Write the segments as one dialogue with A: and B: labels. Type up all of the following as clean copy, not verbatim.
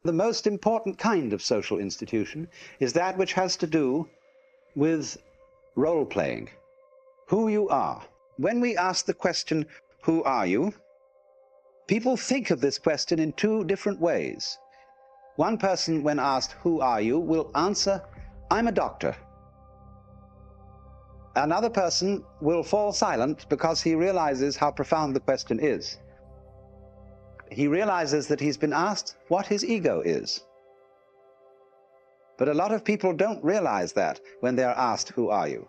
A: The most important kind of social institution is that which has to do with role-playing, who you are. When we ask the question, who are you? People think of this question in two different ways. One person, when asked, who are you, will answer, I'm a doctor. Another person will fall silent because he realizes how profound the question is. He realizes that he's been asked what his ego is. But a lot of people don't realize that when they're asked, who are you?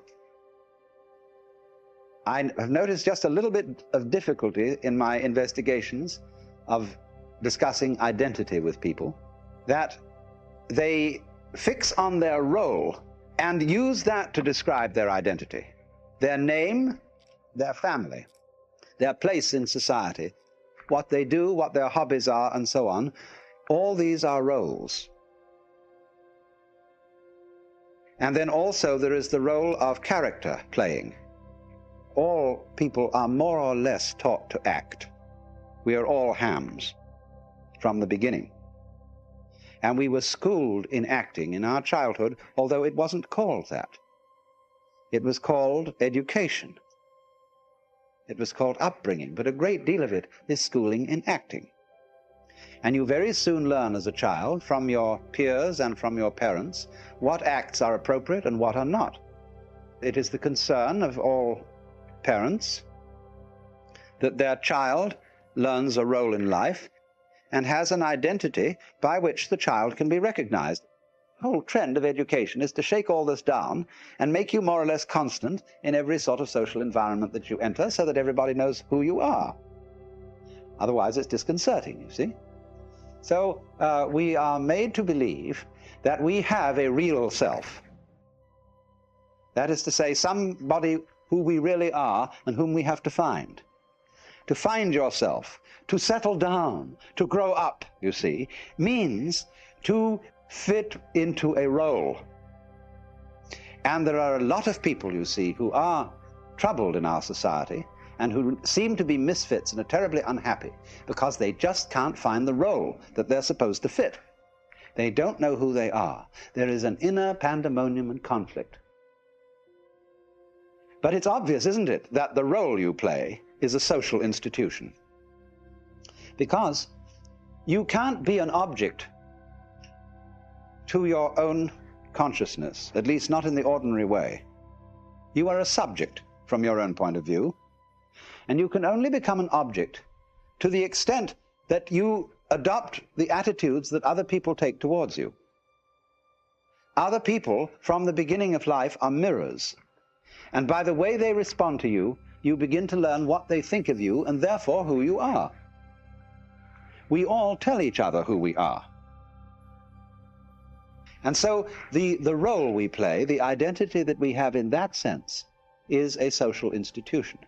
A: I have noticed just a little bit of difficulty in my investigations of discussing identity with people, that they fix on their role and use that to describe their identity. Their name, their family, their place in society, what they do, what their hobbies are, and so on. All these are roles. And then also there is the role of character playing. All people are more or less taught to act. We are all hams from the beginning. And we were schooled in acting in our childhood, although it wasn't called that. It was called education. It was called upbringing, but a great deal of it is schooling in acting. And you very soon learn as a child from your peers and from your parents what acts are appropriate and what are not. It is the concern of all parents that their child learns a role in life and has an identity by which the child can be recognized. The whole trend of education is to shake all this down and make you more or less constant in every sort of social environment that you enter so that everybody knows who you are. Otherwise, it's disconcerting, you see. So we are made to believe that we have a real self. That is to say, somebody who we really are and whom we have to find. To find yourself, to settle down, to grow up, you see, means to fit into a role. And there are a lot of people, you see, who are troubled in our society and who seem to be misfits and are terribly unhappy because they just can't find the role that they're supposed to fit. They don't know who they are. There is an inner pandemonium and conflict. But it's obvious, isn't it, that the role you play is a social institution. Because you can't be an object to your own consciousness, at least not in the ordinary way. You are a subject from your own point of view, and you can only become an object to the extent that you adopt the attitudes that other people take towards you. Other people, from the beginning of life, are mirrors, and by the way they respond to you, you begin to learn what they think of you and therefore who you are. We all tell each other who we are. And so the role we play, the identity that we have in that sense, is a social institution.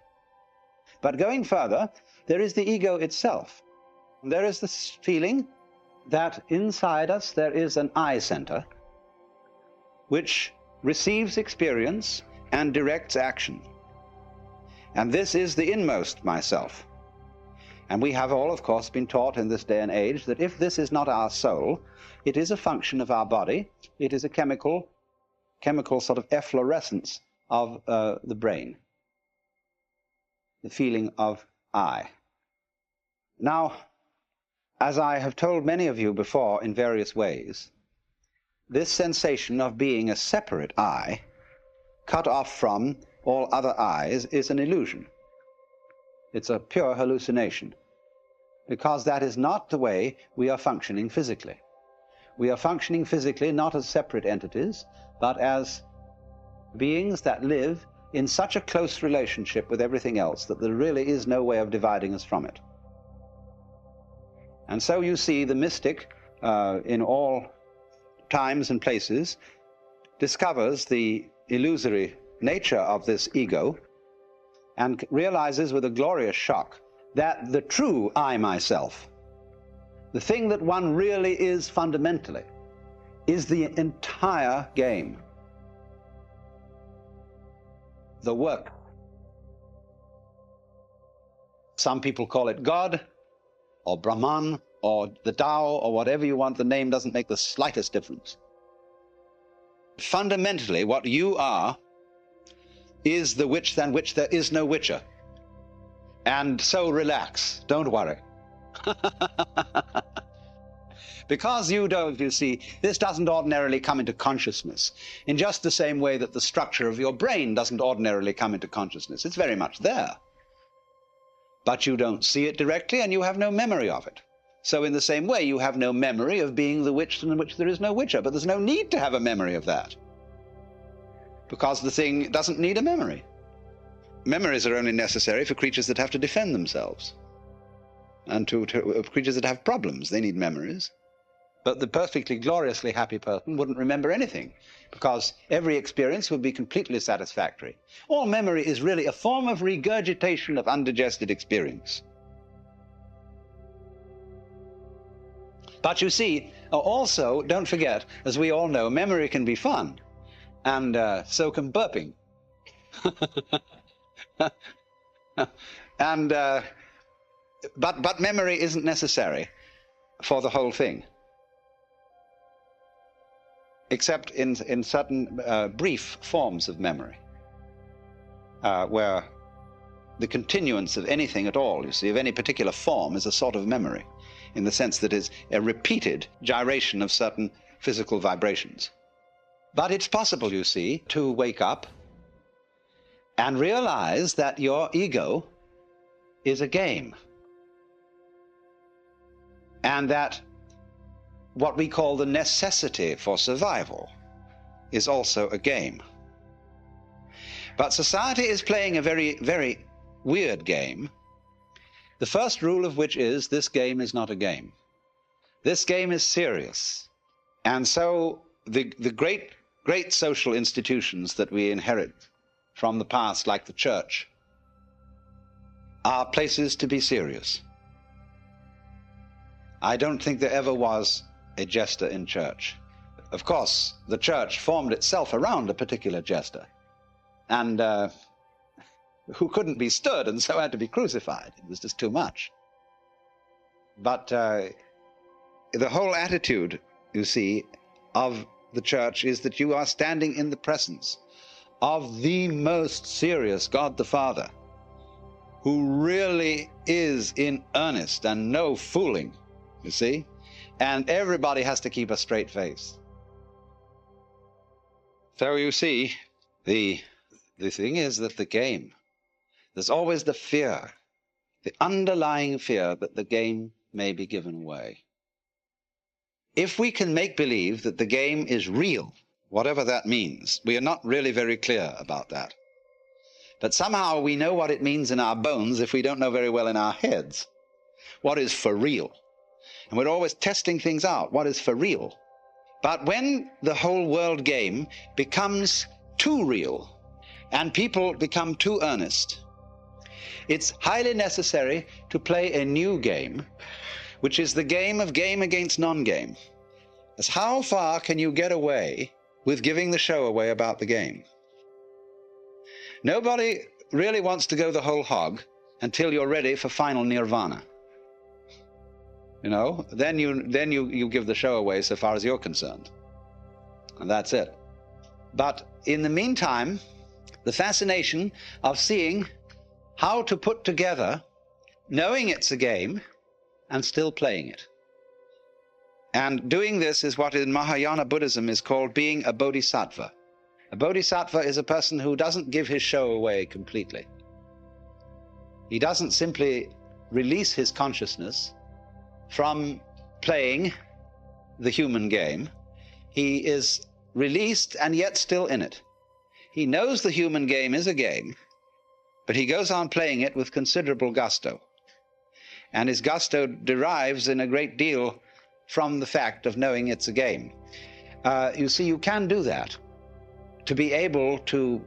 A: But going further, there is the ego itself. There is this feeling that inside us there is an I center which receives experience and directs action. And this is the inmost myself. And we have all, of course, been taught in this day and age that if this is not our soul, it is a function of our body. It is a chemical sort of efflorescence of the brain, the feeling of I. Now, as I have told many of you before in various ways, this sensation of being a separate I, cut off from all other I's, is an illusion. It's a pure hallucination, because that is not the way we are functioning physically. We are functioning physically not as separate entities, but as beings that live in such a close relationship with everything else that there really is no way of dividing us from it. And so you see the mystic in all times and places discovers the illusory nature of this ego and realizes with a glorious shock that the true I myself, the thing that one really is fundamentally, is the entire game. The work. Some people call it God, or Brahman, or the Tao, or whatever you want, the name doesn't make the slightest difference. Fundamentally, what you are is the witch than which there is no witcher. And so relax, don't worry. Because you don't, you see, this doesn't ordinarily come into consciousness in just the same way that the structure of your brain doesn't ordinarily come into consciousness. It's very much there. But you don't see it directly, and you have no memory of it. So in the same way, you have no memory of being the witch in which there is no witcher. But there's no need to have a memory of that, because the thing doesn't need a memory. Memories are only necessary for creatures that have to defend themselves. And to creatures that have problems, they need memories. But the perfectly gloriously happy person wouldn't remember anything, because every experience would be completely satisfactory. All memory is really a form of regurgitation of undigested experience. But you see, also, don't forget, as we all know, memory can be fun, and so can burping. And but memory isn't necessary for the whole thing, except in certain brief forms of memory, where the continuance of anything at all, you see, of any particular form, is a sort of memory, in the sense that it's a repeated gyration of certain physical vibrations. But it's possible, you see, to wake up and realize that your ego is a game, and that what we call the necessity for survival is also a game. But society is playing a very, very weird game, the first rule of which is this game is not a game. This game is serious. And so the great social institutions that we inherit from the past, like the church, are places to be serious. I don't think there ever was a jester in church. Of course, the church formed itself around a particular jester, and who couldn't be stood and so had to be crucified. It was just too much. But the whole attitude, you see, of the church is that you are standing in the presence of the most serious God the Father, who really is in earnest and no fooling, you see? And everybody has to keep a straight face. So you see, the thing is that the game, there's always the fear, the underlying fear that the game may be given away. If we can make believe that the game is real, whatever that means, we are not really very clear about that. But somehow we know what it means in our bones if we don't know very well in our heads what is for real. And we're always testing things out, what is for real. But when the whole world game becomes too real and people become too earnest, it's highly necessary to play a new game, which is the game of game against non-game. As how far can you get away with giving the show away about the game? Nobody really wants to go the whole hog until you're ready for final nirvana. You know, then you give the show away so far as you're concerned. And that's it. But in the meantime, the fascination of seeing how to put together, knowing it's a game, and still playing it. And doing this is what in Mahayana Buddhism is called being a bodhisattva. A bodhisattva is a person who doesn't give his show away completely. He doesn't simply release his consciousness from playing the human game. He is released and yet still in it. He knows the human game is a game, but he goes on playing it with considerable gusto. And his gusto derives in a great deal from the fact of knowing it's a game. You see, you can do that, to be able to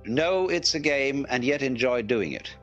A: know it's a game and yet enjoy doing it.